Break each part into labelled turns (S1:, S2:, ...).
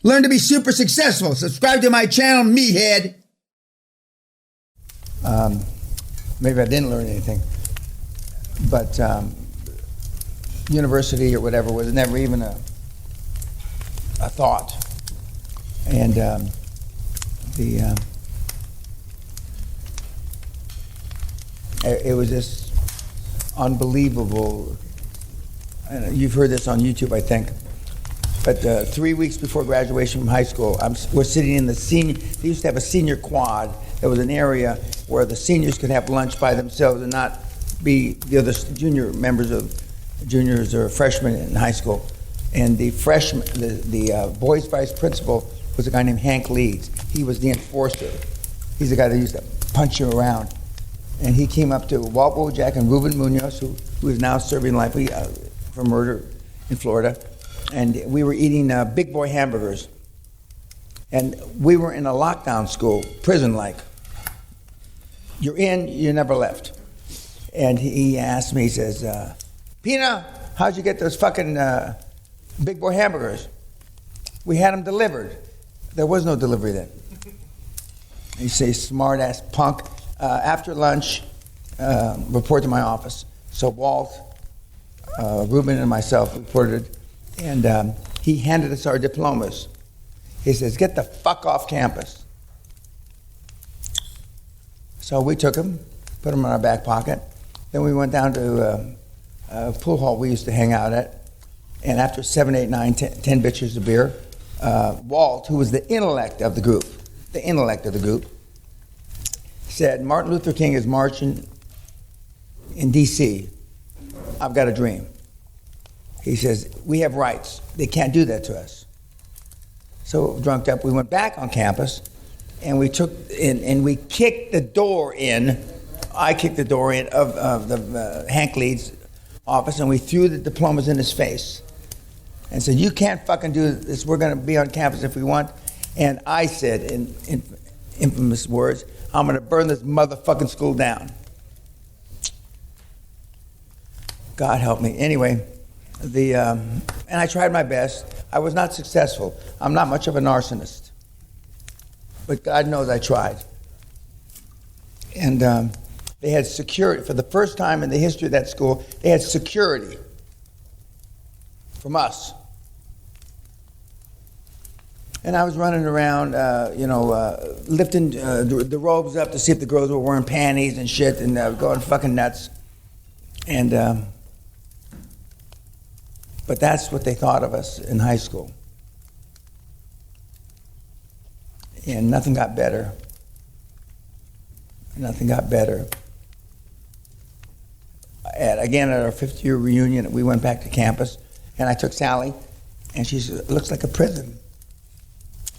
S1: Learn to be super successful. Subscribe to my channel, meathead. Maybe I didn't learn anything, but university or whatever was never even a thought. And it was just unbelievable. And you've heard this on YouTube, I think. But 3 weeks before graduation from high school, we're sitting in the senior. They used to have a senior quad. There was an area where the seniors could have lunch by themselves and not be the other juniors or freshmen in high school. And the freshman, the boys' vice principal was a guy named Hank Leeds. He was the enforcer. He's the guy that used to punch you around. And he came up to Walt Wojak and Ruben Munoz, who is now serving life for murder in Florida. And we were eating Big Boy hamburgers. And we were in a lockdown school, prison-like. You're in, you never left. And he asked me, he says, Peña, how'd you get those fucking Big Boy hamburgers? We had them delivered. There was no delivery then. He says, smart-ass punk. After lunch, report to my office. So Walt, Ruben, and myself reported, and he handed us our diplomas. He says, get the fuck off campus. So we took them, put them in our back pocket. Then we went down to a pool hall we used to hang out at. And after 7, 8, 9, 10 bitches of beer, Walt, who was the intellect of the group, said, Martin Luther King is marching in D.C. I've got a dream. He says, we have rights. They can't do that to us. So drunked up, we went back on campus, and we kicked the door in. I kicked the door in of the Hank Leeds office, and we threw the diplomas in his face and said, you can't fucking do this. We're going to be on campus if we want. And I said, in infamous words, I'm going to burn this motherfucking school down. God help me. Anyway, and I tried my best. I was not successful. I'm not much of a narcissist. But God knows I tried. And they had security. For the first time in the history of that school, they had security from us. And I was running around, lifting the robes up to see if the girls were wearing panties and shit, and going fucking nuts. And but that's what they thought of us in high school. And nothing got better. Nothing got better. Again, at our 50-year reunion, we went back to campus, and I took Sally, and she said, it looks like a prison.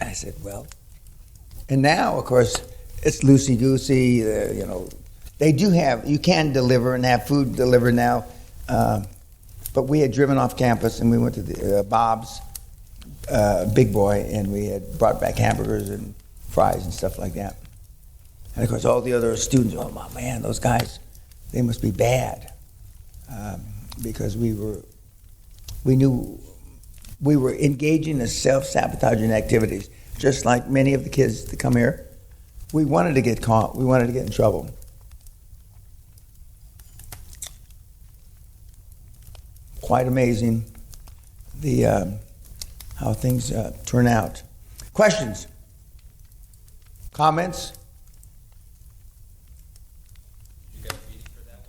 S1: And I said, well. And now, of course, it's loosey-goosey, They do have, you can deliver and have food delivered now. But we had driven off campus, and we went to the Bob's, Big Boy, and we had brought back hamburgers and fries and stuff like that. And of course, all the other students, oh man, those guys, they must be bad. Because we knew we were engaging in self-sabotaging activities, just like many of the kids that come here. We wanted to get caught. We wanted to get in trouble. Quite amazing how things turn out. Questions? Comments?
S2: Did you get a beating for that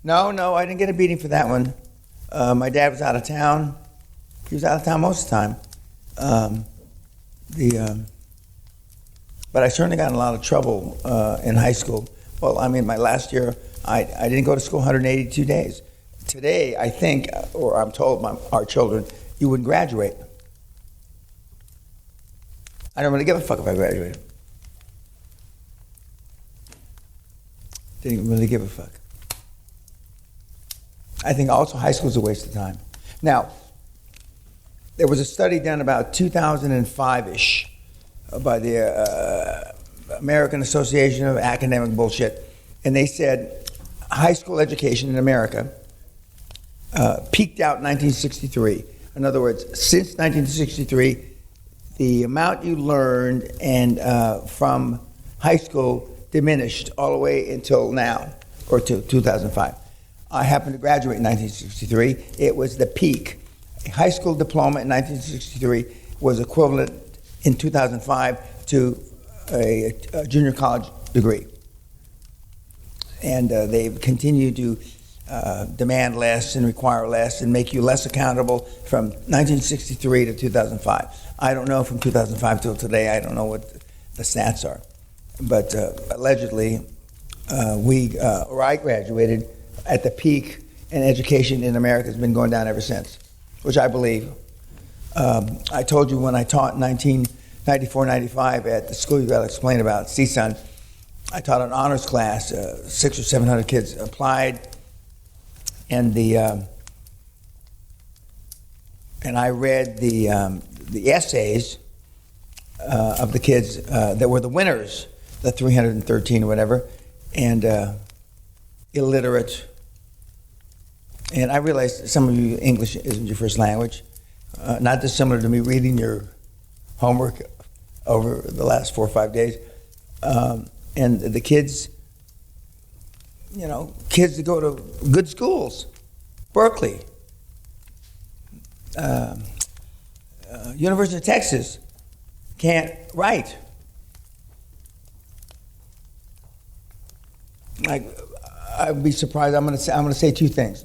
S2: one?
S1: No, I didn't get a beating for that one. My dad was out of town. He was out of town most of the time. But I certainly got in a lot of trouble in high school. Well, I mean, my last year, I didn't go to school 182 days. Today, I think, or I'm told our children, you wouldn't graduate. I don't really give a fuck if I graduated. Didn't really give a fuck. I think also high school is a waste of time. Now, there was a study done about 2005-ish by the American Association of Academic Bullshit, and they said high school education in America peaked out in 1963. In other words, since 1963, the amount you learned and from high school diminished all the way until now, or to 2005. I happened to graduate in 1963. It was the peak. A high school diploma in 1963 was equivalent in 2005 to a junior college degree. And they've continued to demand less and require less and make you less accountable from 1963 to 2005. I don't know from 2005 till today. I don't know what the stats are. But allegedly, I graduated at the peak, and education in America has been going down ever since, which I believe. I told you when I taught in 1994-95 at the school you got to explain about, CSUN, I taught an honors class. 600 or 700 kids applied, and I read the essays of the kids that were the winners, the 313 or whatever, and illiterate. And I realized some of you, English isn't your first language. Not dissimilar to me reading your homework over the last 4 or 5 days. And the kids, kids that go to good schools, Berkeley, University of Texas, can't write. I'd be surprised. I'm going to say two things.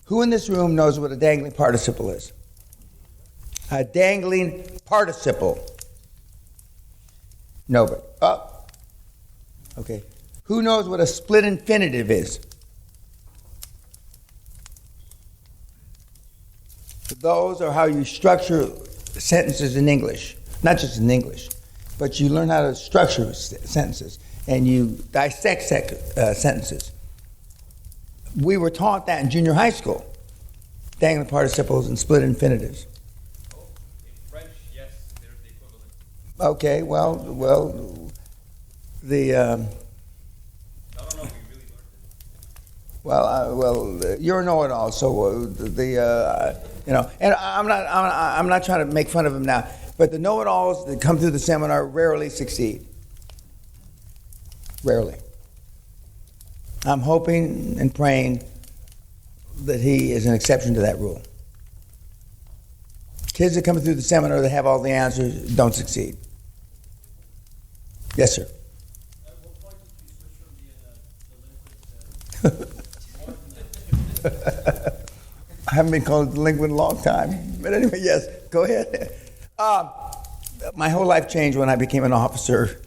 S1: Who in this room knows what a dangling participle is? A dangling participle. Nobody. Oh. Okay. Who knows what a split infinitive is? Those are how you structure sentences in English. Not just in English, but you learn how to structure sentences and you dissect sentences. We were taught that in junior high school, dangling participles and split infinitives.
S2: Oh, in French, yes, they're the equivalent.
S1: Okay, well, the.
S2: I don't know if we really learned it.
S1: You're a know-it-all, so and I'm not trying to make fun of him now, but the know-it-alls that come through the seminar rarely succeed. Rarely. I'm hoping and praying that he is an exception to that rule. Kids that come through the seminar that have all the answers don't succeed. Yes, sir.
S3: At what point did you switch from being a delinquent
S1: I haven't been called a delinquent in a long time. But anyway, yes, go ahead. My whole life changed when I became an officer.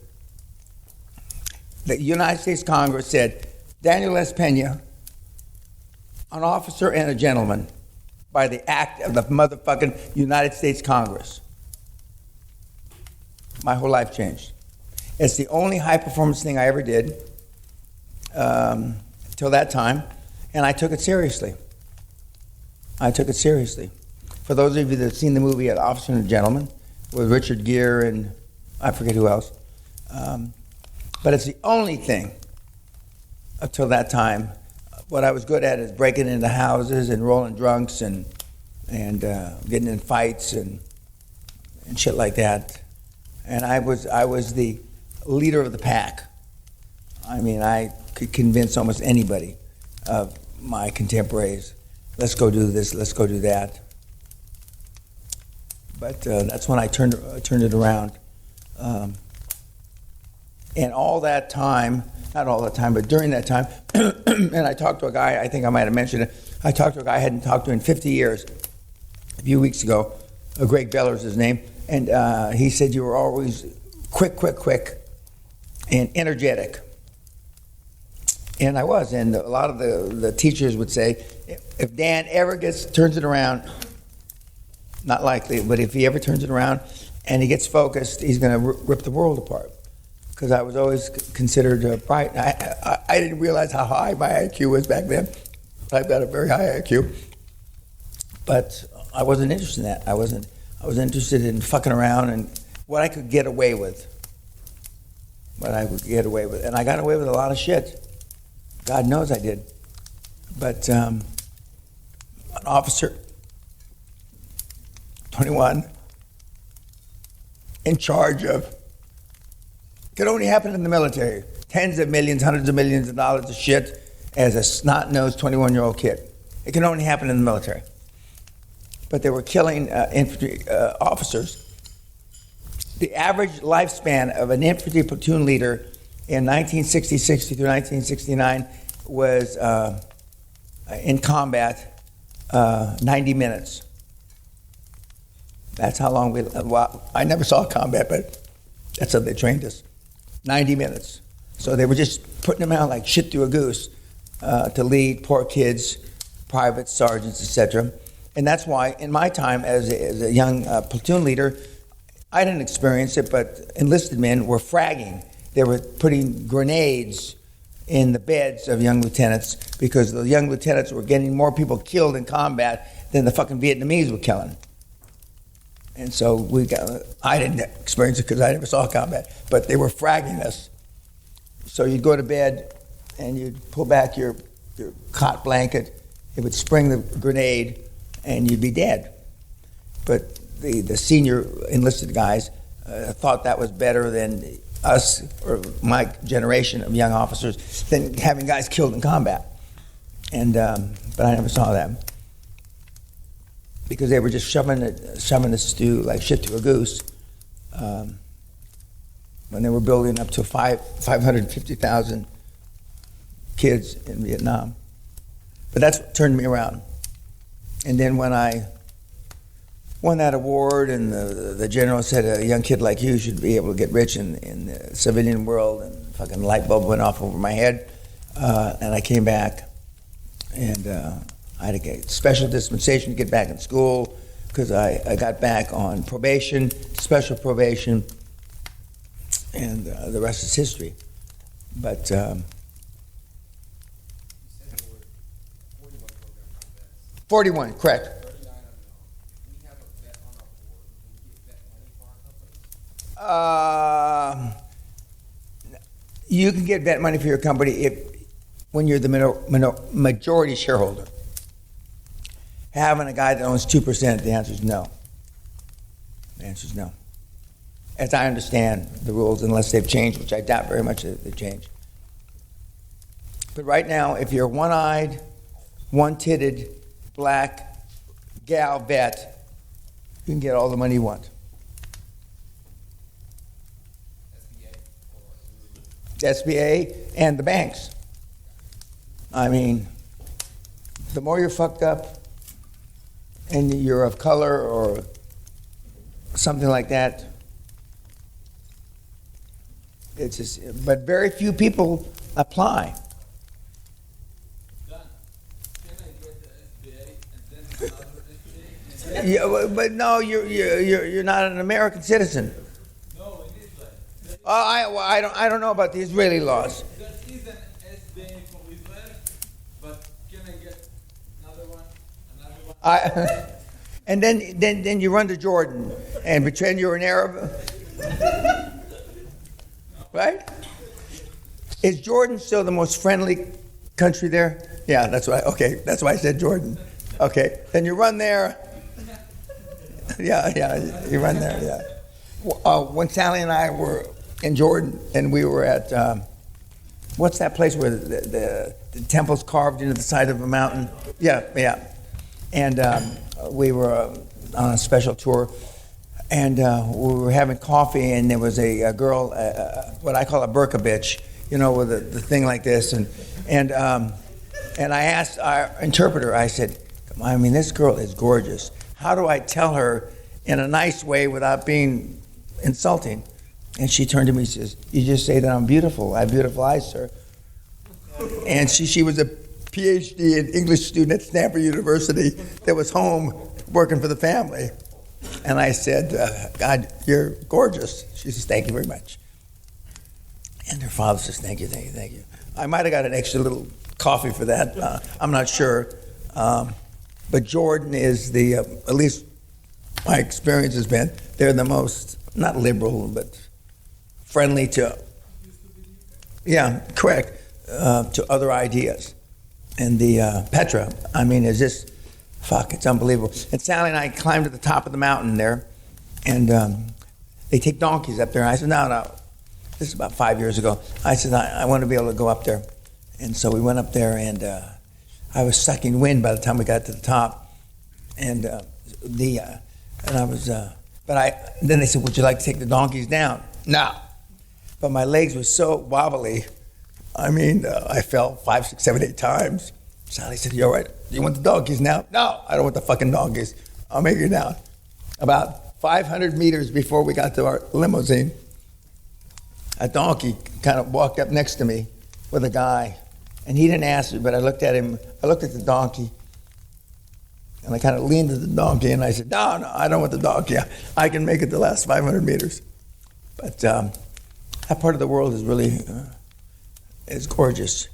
S1: The United States Congress said, Daniel S. Peña, an officer and a gentleman, by the act of the motherfucking United States Congress. My whole life changed. It's the only high-performance thing I ever did till that time, and I took it seriously. For those of you that have seen the movie Officer and a Gentleman with Richard Gere and I forget who else, but it's the only thing up till that time. What I was good at is breaking into houses and rolling drunks and getting in fights and shit like that. And I was the leader of the pack. I mean, I could convince almost anybody of my contemporaries, let's go do this, let's go do that. But that's when I turned it around. And all that time, not all the time, but during that time, and I talked to a guy, I think I might have mentioned it, I talked to a guy I hadn't talked to in 50 years, a few weeks ago. Greg Beller's his name, and he said you were always quick, and energetic. And I was, and a lot of the teachers would say, if Dan ever turns it around, not likely, but if he ever turns it around and he gets focused, he's going to rip the world apart. Because I was always considered bright. I didn't realize how high my IQ was back then. I've got a very high IQ. But I wasn't interested in that. I was interested in fucking around and what I could get away with. And I got away with a lot of shit. God knows I did. But an officer, 21, in charge of. Could only happen in the military. Tens of millions, hundreds of millions of dollars of shit as a snot-nosed 21-year-old kid. It can only happen in the military. But they were killing infantry officers. The average lifespan of an infantry platoon leader in 1960 through 1969 was in combat 90 minutes. That's how long well, I never saw combat, but that's how they trained us. 90 minutes. So they were just putting them out like shit through a goose to lead poor kids, privates, sergeants, etc. And that's why in my time as a young platoon leader, I didn't experience it, but enlisted men were fragging. They were putting grenades in the beds of young lieutenants because the young lieutenants were getting more people killed in combat than the fucking Vietnamese were killing. And so I didn't experience it because I never saw combat, but they were fragging us. So you'd go to bed and you'd pull back your cot blanket, it would spring the grenade, and you'd be dead. But the senior enlisted guys thought that was better than us, or my generation of young officers, than having guys killed in combat. And but I never saw that because they were just shoving the stew like shit to a goose when they were building up to 550,000 kids in Vietnam. But that's what turned me around. And then when I won that award, and the general said a young kid like you should be able to get rich in the civilian world, and fucking light bulb went off over my head, and I came back, and I had to get special dispensation to get back in school because I got back on probation, special probation, and the rest is history. But
S3: You said there were 41 program vets.
S1: 41, correct.
S3: 39 of them. If we have a vet on our board, can we get vet money for our companies?
S1: You can get vet money for your company when you're the majority shareholder. Having a guy that owns 2%, the answer is no. The answer is no. As I understand the rules, unless they've changed, which I doubt very much that they've changed. But right now, if you're one-eyed, one-titted, black gal vet, you can get all the money you want. SBA and the banks. I mean, the more you're fucked up and you're of color or something like that, it's just, but very few people apply.
S2: Done. Can I get the SBA and then another SBA?
S1: Yeah, but no, you're not an American citizen.
S2: No, in Israel.
S1: I don't know about the Israeli laws.
S2: There is an SBA from Israel, but can I get another one?
S1: And then you run to Jordan and pretend you're an Arab, right? Is Jordan still the most friendly country there? Yeah, that's why. Okay, that's why I said Jordan. Okay, then you run there. Yeah, you run there. Yeah. When Sally and I were in Jordan, and we were at what's that place where the temple's carved into the side of a mountain? Yeah. And we were on a special tour, and we were having coffee, and there was a girl, what I call a burqa bitch, with the thing like this, and I asked our interpreter, I said, I mean, this girl is gorgeous. How do I tell her in a nice way without being insulting? And she turned to me and says, you just say that I'm beautiful. I have beautiful eyes, sir. And she was a PhD in English student at Stanford University that was home working for the family. And I said, God, you're gorgeous. She says, thank you very much. And her father says, thank you. I might have got an extra little coffee for that. I'm not sure. But Jordan is at least my experience has been, they're the most, not liberal, but friendly to, yeah, correct, to other ideas. And the Petra, I mean, is just, fuck, it's unbelievable. And Sally and I climbed to the top of the mountain there, and they take donkeys up there. And I said, no. This is about 5 years ago. I said, I want to be able to go up there. And so we went up there, and I was sucking wind by the time we got to the top. And then they said, would you like to take the donkeys down? No. But my legs were so wobbly. I mean, I fell 5, 6, 7, 8 times. Sally said, you all right? You want the donkeys now? No, I don't want the fucking donkeys. I'll make you down. About 500 meters before we got to our limousine, a donkey kind of walked up next to me with a guy. And he didn't ask me, but I looked at him. I looked at the donkey. And I kind of leaned to the donkey, and I said, no, I don't want the donkey. I can make it the last 500 meters. But that part of the world is really is gorgeous.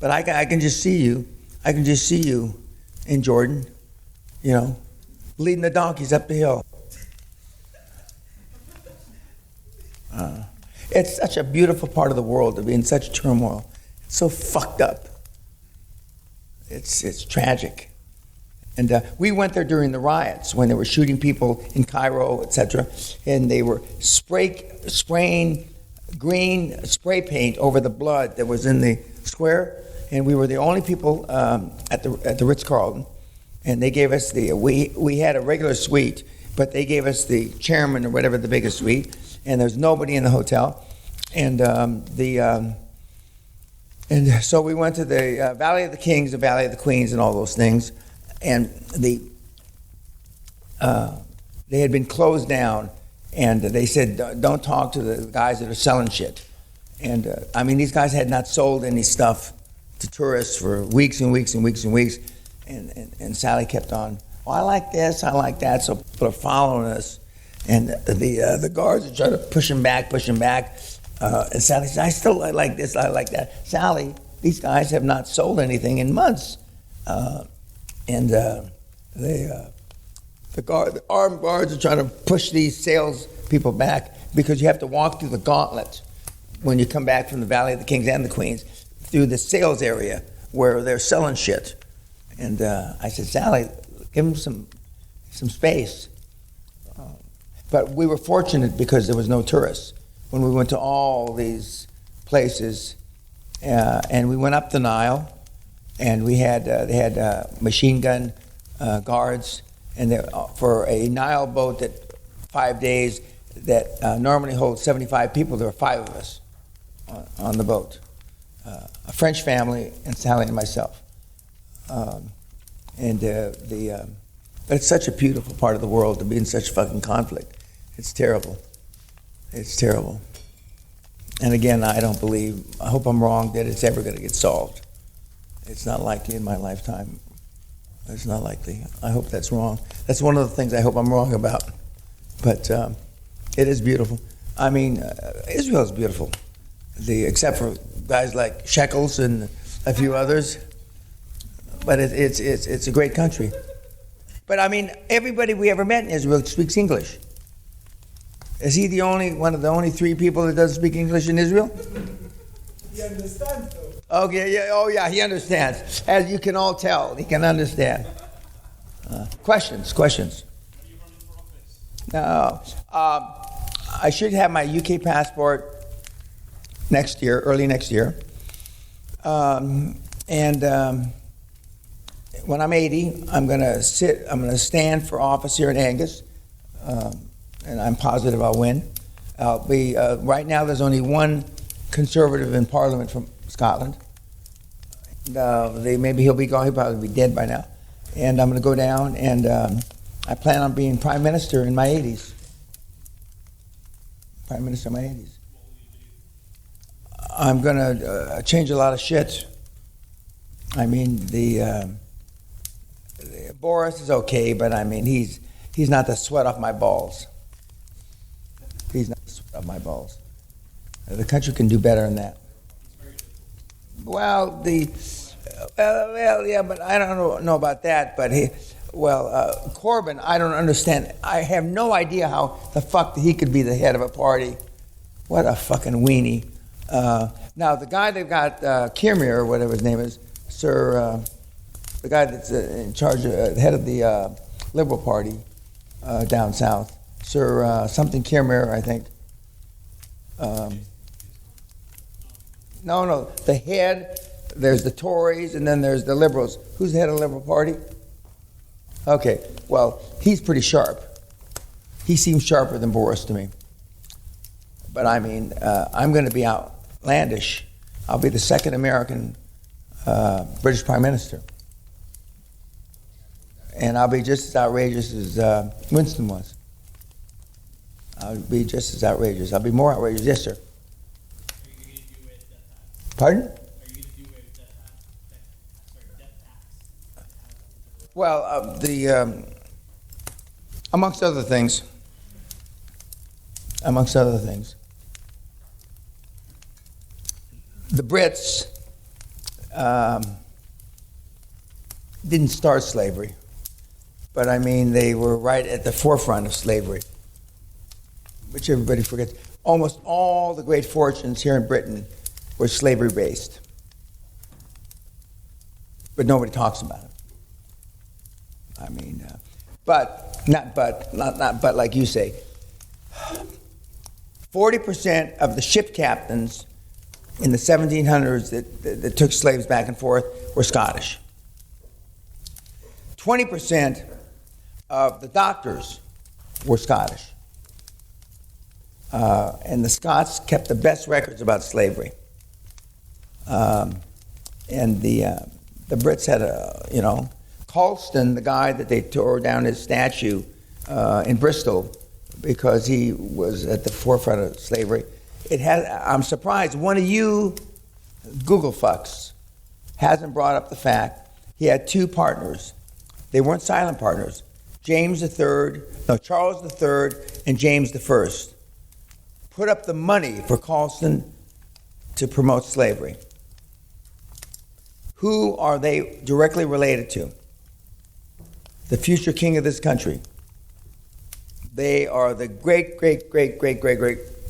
S1: But I can just see you. I can just see you in Jordan, leading the donkeys up the hill. It's such a beautiful part of the world to be in such turmoil. It's so fucked up. It's tragic. And we went there during the riots when they were shooting people in Cairo, etc. And they were spraying green spray paint over the blood that was in the square. And we were the only people at the Ritz-Carlton. And they gave us we had a regular suite, but they gave us the chairman or whatever, the biggest suite. And there's nobody in the hotel. And and so we went to the Valley of the Kings, the Valley of the Queens, and all those things. And they had been closed down, and they said, don't talk to the guys that are selling shit. And these guys had not sold any stuff to tourists for weeks and weeks and weeks and weeks. And Sally kept on, I like this, I like that. So people are following us. And the guards are trying to push him back. And Sally said, I like this, I like that. Sally, these guys have not sold anything in months. The armed guards are trying to push these sales people back because you have to walk through the gauntlet when you come back from the Valley of the Kings and the Queens through the sales area where they're selling shit. And I said, Sally, give them some space. But we were fortunate because there was no tourists. When we went to all these places, and we went up the Nile, and they had machine gun guards, and for a Nile boat that 5 days that normally holds 75 people, there were 5 of us on the boat, a French family and Sally and myself. But it's such a beautiful part of the world to be in such fucking conflict. It's terrible. It's terrible. And again, I hope I'm wrong that it's ever going to get solved. It's not likely in my lifetime. It's not likely. I hope that's wrong. That's one of the things I hope I'm wrong about. But it is beautiful. Israel is beautiful, except for guys like Shekels and a few others. But it's a great country. But everybody we ever met in Israel speaks English. Is he one of the only 3 people that doesn't speak English in Israel?
S4: He understands, though.
S1: Okay, yeah, oh yeah, he understands. As you can all tell, he can understand. Questions?
S4: Are you running for office?
S1: No. I should have my UK passport early next year. When I'm 80, I'm going to stand for office here in Angus. And I'm positive I'll win. I'll be right now. There's only one Conservative in Parliament from Scotland. Maybe he'll be gone. He'll probably be dead by now. And I'm going to go down, and I plan on being Prime Minister in my 80s. Prime Minister in my 80s. I'm going to change a lot of shit. Boris is okay, but he's not the sweat off my balls. He's not the sweat off my balls. The country can do better than that. Well, yeah, but I don't know about that. But Corbyn, I don't understand. I have no idea how the fuck he could be the head of a party. What a fucking weenie. Now, the guy they've got, Kirmir, or whatever his name is, Sir, the guy that's in charge, the head of the Liberal Party down south, Sir something Kirmer, I think. No, the head, there's the Tories, and then there's the Liberals. Who's the head of the Liberal Party? Okay, well, he's pretty sharp. He seems sharper than Boris to me. But I mean, I'm going to be outlandish. I'll be the second American British Prime Minister. And I'll be just as outrageous as Winston was. I'll be just as outrageous. I'll be more outrageous. Yes, sir.
S4: Are you going to do away with death tax?
S1: Pardon?
S4: Are you going to do away with death tax?
S1: Well, amongst other things, the Brits didn't start slavery, but I mean, they were right at the forefront of slavery, which everybody forgets. Almost all the great fortunes here in Britain were slavery-based, but nobody talks about it. I mean, not like you say. 40% of the ship captains in the 1700s that took slaves back and forth were Scottish. 20% of the doctors were Scottish. And the Scots kept the best records about slavery. And the Brits had Colston, the guy that they tore down his statue in Bristol because he was at the forefront of slavery. I'm surprised one of you Google fucks hasn't brought up the fact he had two partners. They weren't silent partners. Charles III and James I put up the money for Colston to promote slavery. Who are they directly related to? The future king of this country. They are the great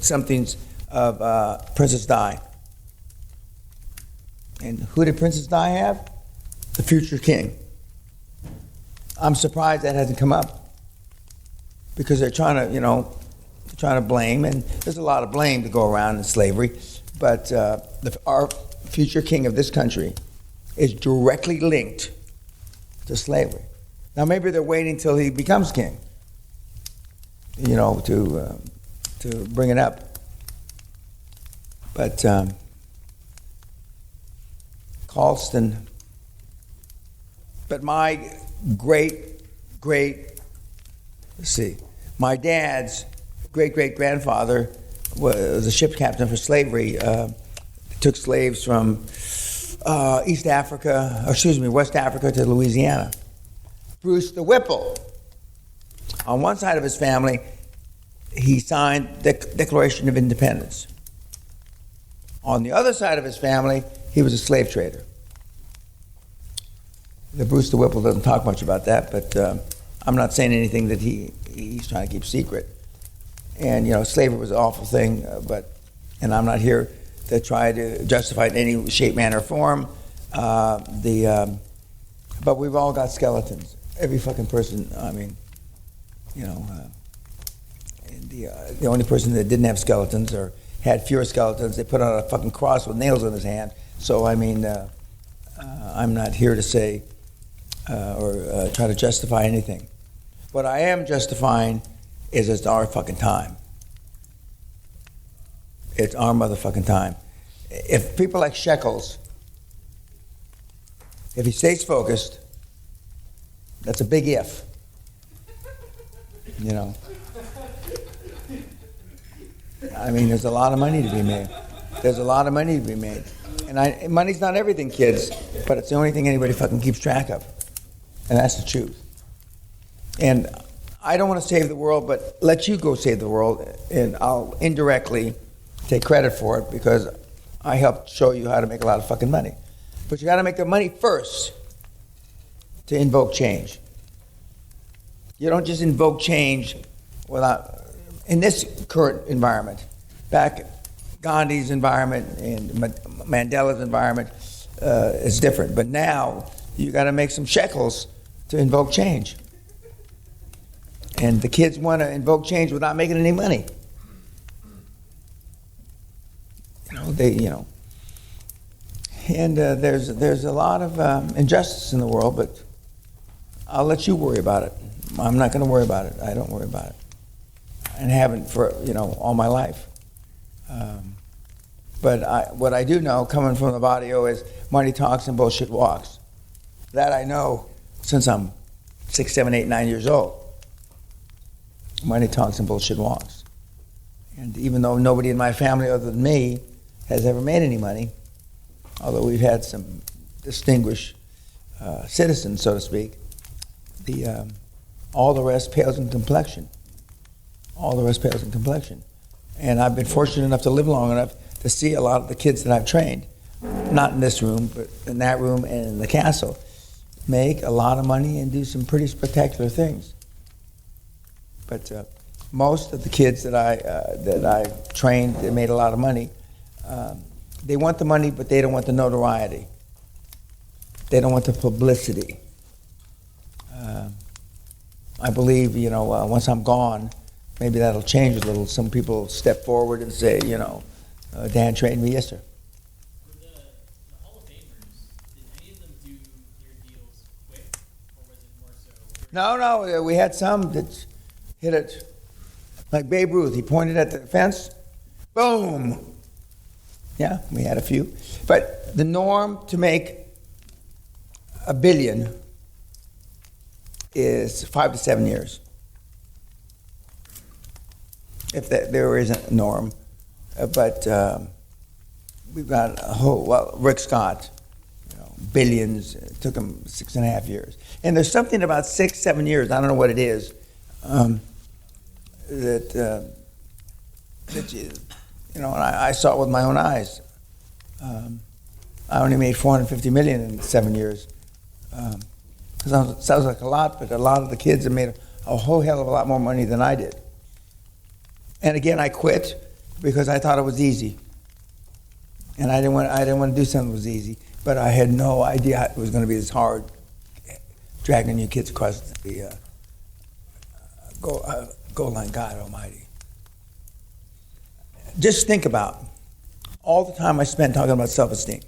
S1: somethings of Princess Di. And who did Princess Di have? The future king. I'm surprised that hasn't come up because they're trying to blame, and there's a lot of blame to go around in slavery, but our future king of this country is directly linked to slavery. Now maybe they're waiting till he becomes king, to bring it up. But Colston. But my my dad's great-great-grandfather was a ship captain for slavery. Took slaves from West Africa to Louisiana. Bruce the Whipple. On one side of his family, he signed the Declaration of Independence. On the other side of his family, he was a slave trader. The Bruce the Whipple doesn't talk much about that, but I'm not saying anything that he's trying to keep secret. And, slavery was an awful thing, and I'm not here to try to justify it in any shape, manner, or form. But we've all got skeletons. Every fucking person, the only person that didn't have skeletons or had fewer skeletons, they put on a fucking cross with nails in his hand. So, I'm not here to say or try to justify anything. What I am justifying is it's our fucking time. It's our motherfucking time. If people like Shekels, if he stays focused, that's a big if. There's a lot of money to be made. And money's not everything, kids, but it's the only thing anybody fucking keeps track of. And that's the truth. And I don't want to save the world, but let you go save the world, and I'll indirectly take credit for it because I helped show you how to make a lot of fucking money. But you got to make the money first to invoke change. You don't just invoke change without, in this current environment, back Gandhi's environment and Mandela's environment is different. But now you got to make some shekels to invoke change. And the kids want to invoke change without making any money. And there's a lot of injustice in the world, but I'll let you worry about it. I'm not going to worry about it. I don't worry about it, and haven't for all my life. But what I do know, coming from the barrio, is money talks and bullshit walks. That I know since I'm 6, 7, 8, 9 years old. Money talks and bullshit walks. And even though nobody in my family other than me has ever made any money, although we've had some distinguished citizens, so to speak, all the rest pales in complexion. All the rest pales in complexion. And I've been fortunate enough to live long enough to see a lot of the kids that I've trained, not in this room, but in that room and in the castle, make a lot of money and do some pretty spectacular things. But most of the kids that I trained that made a lot of money, they want the money, but they don't want the notoriety. They don't want the publicity. I believe, once I'm gone, maybe that'll change a little. Some people step forward and say, Dan trained me, yes, sir.
S4: With the Hall of Famers, did any of them do their deals quick, or was it more so?
S1: No, we had some that hit it like Babe Ruth. He pointed at the fence, boom. Yeah, we had a few. But the norm to make $1 billion is 5 to 7 years. If there isn't a norm. But we've got a whole, Rick Scott, billions, it took him 6.5 years. And there's something about 6, 7 years, I don't know what it is, that and I saw it with my own eyes. I only made $450 million in 7 years. Sounds like a lot, but a lot of the kids have made a whole hell of a lot more money than I did. And again, I quit because I thought it was easy, and I didn't want to do something that was easy. But I had no idea it was going to be this hard, dragging your kids across the goal line. God Almighty! Just think about all the time I spent talking about self-esteem.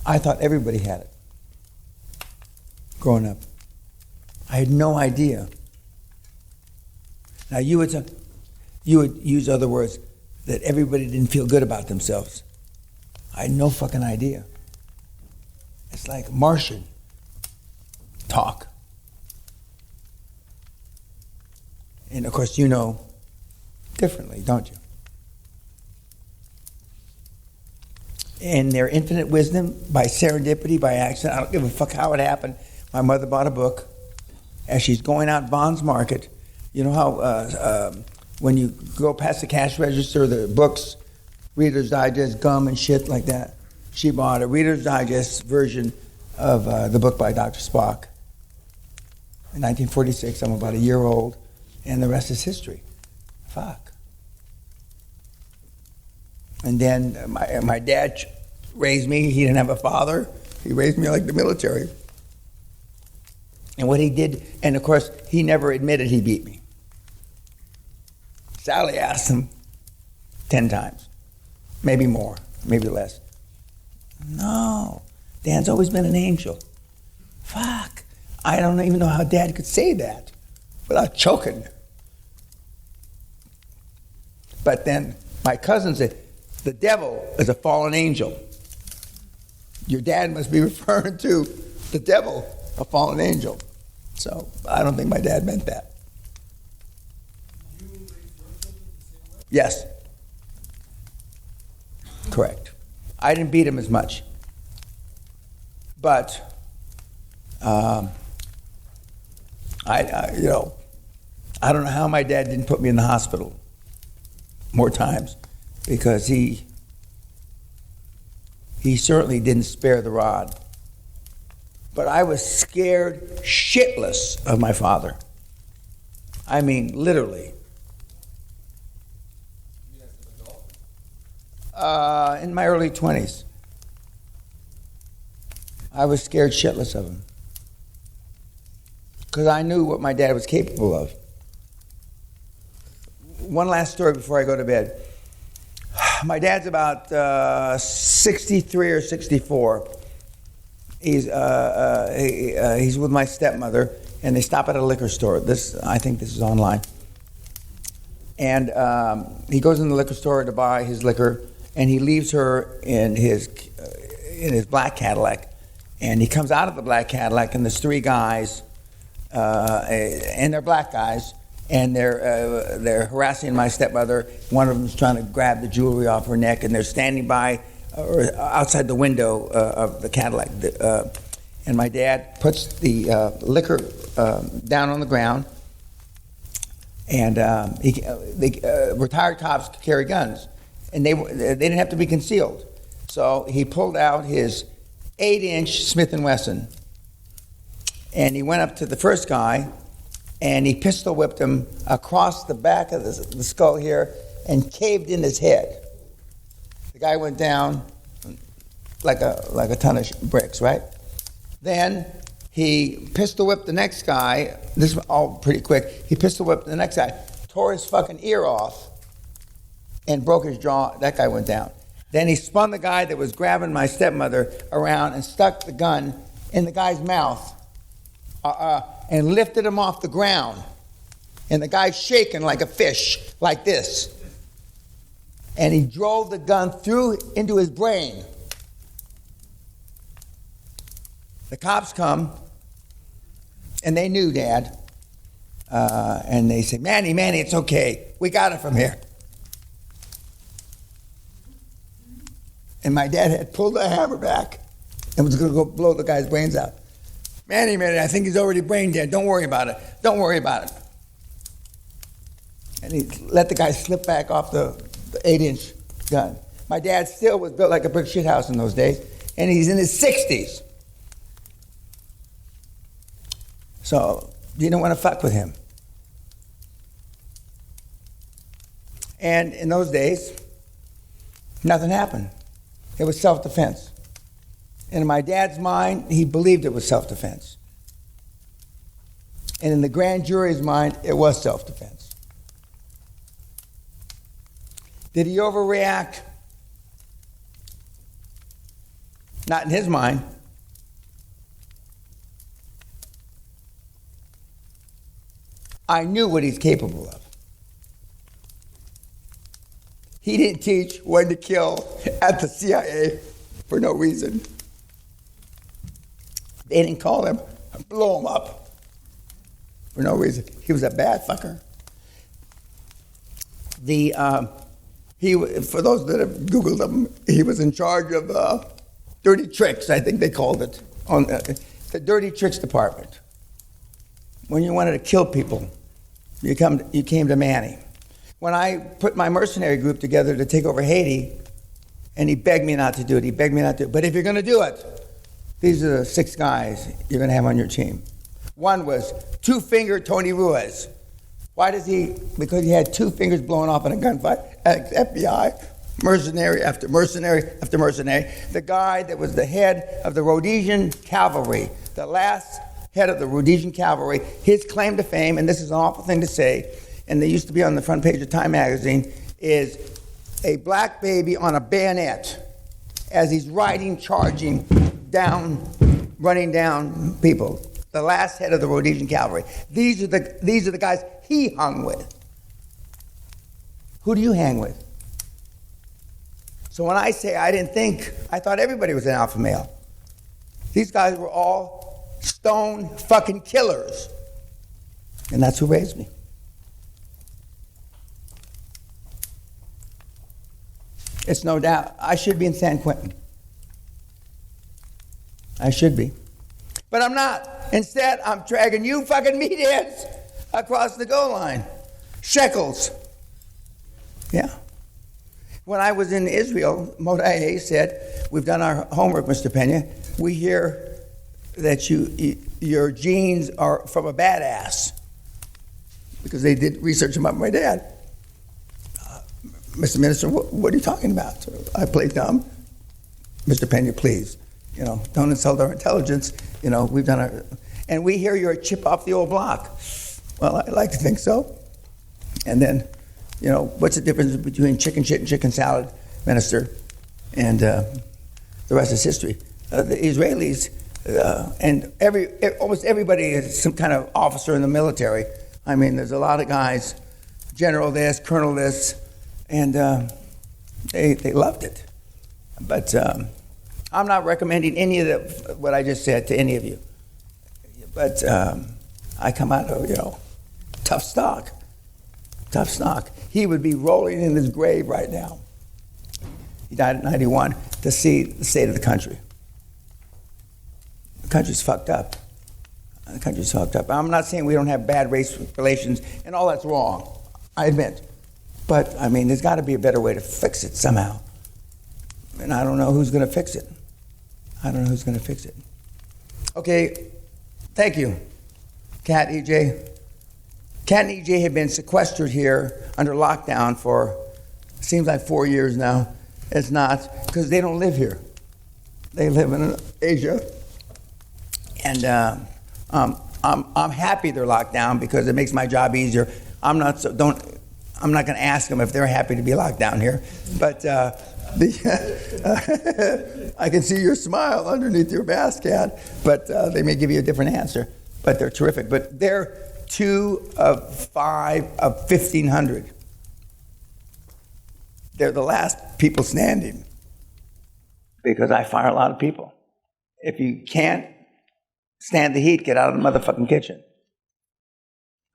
S1: I thought everybody had it growing up. I had no idea. Now you would use other words, that everybody didn't feel good about themselves. I had no fucking idea. It's like Martian talk. And of course you know differently, don't you? In their infinite wisdom, by serendipity, by accident, I don't give a fuck how it happened. My mother bought a book as she's going out Bond's Market. You know how when you go past the cash register, the books, Reader's Digest, gum and shit like that. She bought a Reader's Digest version of the book by Dr. Spock. In 1946, I'm about a year old, and the rest is history. Fuck. And then my dad raised me. He didn't have a father. He raised me like the military. And what he did, and of course, he never admitted he beat me. Sally asked him 10 times, maybe more, maybe less. No, Dan's always been an angel. Fuck, I don't even know how Dad could say that without choking. But then my cousin said, the devil is a fallen angel. Your dad must be referring to the devil, a fallen angel. So I don't think my dad meant that. Yes. Correct. I didn't beat him as much. But I don't know how my dad didn't put me in the hospital more times, because he certainly didn't spare the rod. But I was scared shitless of my father. I mean, literally. In my early 20s, I was scared shitless of him, because I knew what my dad was capable of. one last story before I go to bed. My dad's about 63 or 64. He's with my stepmother, and they stop at a liquor store. I think this is online. And he goes in the liquor store to buy his liquor, and he leaves her in his black Cadillac. And he comes out of the black Cadillac, and there's three guys, and they're black guys, and they're harassing my stepmother. One of them's trying to grab the jewelry off her neck, and they're standing by or outside the window of the Cadillac. And my dad puts the liquor down on the ground, and retired cops carry guns, and they didn't have to be concealed. So he pulled out his 8-inch Smith & Wesson, and he went up to the first guy, and he pistol whipped him across the back of the skull here and caved in his head. The guy went down like a ton of bricks, right? Then he pistol whipped the next guy. This is all pretty quick. He pistol whipped the next guy, tore his fucking ear off, and broke his jaw. That guy went down. Then he spun the guy that was grabbing my stepmother around and stuck the gun in the guy's mouth and lifted him off the ground. And the guy's shaking like a fish, like this. And he drove the gun through into his brain. The cops come, and they knew Dad. And they said, Manny, it's okay. We got it from here. And my dad had pulled the hammer back and was going to go blow the guy's brains out. Manny, I think he's already brain dead. Don't worry about it. Don't worry about it. And he let the guy slip back off the 8-inch gun. My dad still was built like a brick shit house in those days, and he's in his 60s. So you don't want to fuck with him. And in those days, nothing happened. It was self-defense. And in my dad's mind, he believed it was self-defense. And in the grand jury's mind, it was self-defense. Did he overreact? Not in his mind. I knew what he's capable of. He didn't teach when to kill at the CIA for no reason. They didn't call him and blow him up for no reason. He was a bad fucker. For those that have Googled him, he was in charge of dirty tricks, I think they called it, on the dirty tricks department. When you wanted to kill people, you came to Manny. When I put my mercenary group together to take over Haiti, and he begged me not to do it, but if you're going to do it, these are the 6 guys you're going to have on your team. One was Two-Finger Tony Ruiz. Why does he? Because he had 2 fingers blown off in a gunfight at FBI, mercenary after mercenary after mercenary. The guy that was the head of the Rhodesian Cavalry, the last head of the Rhodesian Cavalry, his claim to fame, and this is an awful thing to say, and they used to be on the front page of Time magazine, is a black baby on a bayonet as he's charging down, running down people. The last head of the Rhodesian Cavalry. These are the guys he hung with. Who do you hang with? So when I say I thought everybody was an alpha male. These guys were all stone fucking killers. And that's who raised me. It's no doubt. I should be in San Quentin. I should be. But I'm not. Instead, I'm dragging you fucking meatheads across the goal line. Shekels. Yeah. When I was in Israel, Modiah said, we've done our homework, Mr. Peña. We hear that your genes are from a badass. Because they did research about my dad. Mr. Minister, what are you talking about? I played dumb. Mr. Peña, please, don't insult our intelligence. We've done our, and we hear you're a chip off the old block. Well, I like to think so. And then You know, what's the difference between chicken shit and chicken salad, Minister? And the rest is history. The Israelis, and almost everybody is some kind of officer in the military. I mean, there's a lot of guys, general this, colonel this, and they loved it. But I'm not recommending any of what I just said to any of you. But I come out of, tough stock. Tough stock. He would be rolling in his grave right now. He died at 91 to see the state of the country. The country's fucked up. The country's fucked up. I'm not saying we don't have bad race relations, and all that's wrong, I admit. But, I mean, there's got to be a better way to fix it somehow. And I don't know who's going to fix it. I don't know who's going to fix it. Okay, thank you, Kat, EJ. Kat and EJ have been sequestered here under lockdown for, seems like 4 years now. It's not, because they don't live here. They live in Asia. And I'm happy they're locked down because it makes my job easier. I'm not going to ask them if they're happy to be locked down here. But I can see your smile underneath your mask, Kat. But they may give you a different answer. But they're terrific. But they're 2 of 5 of 1,500. They're the last people standing because I fire a lot of people. If you can't stand the heat, get out of the motherfucking kitchen.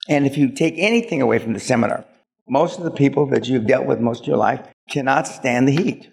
S1: And if you take anything away from the seminar, most of the people that you've dealt with most of your life cannot stand the heat.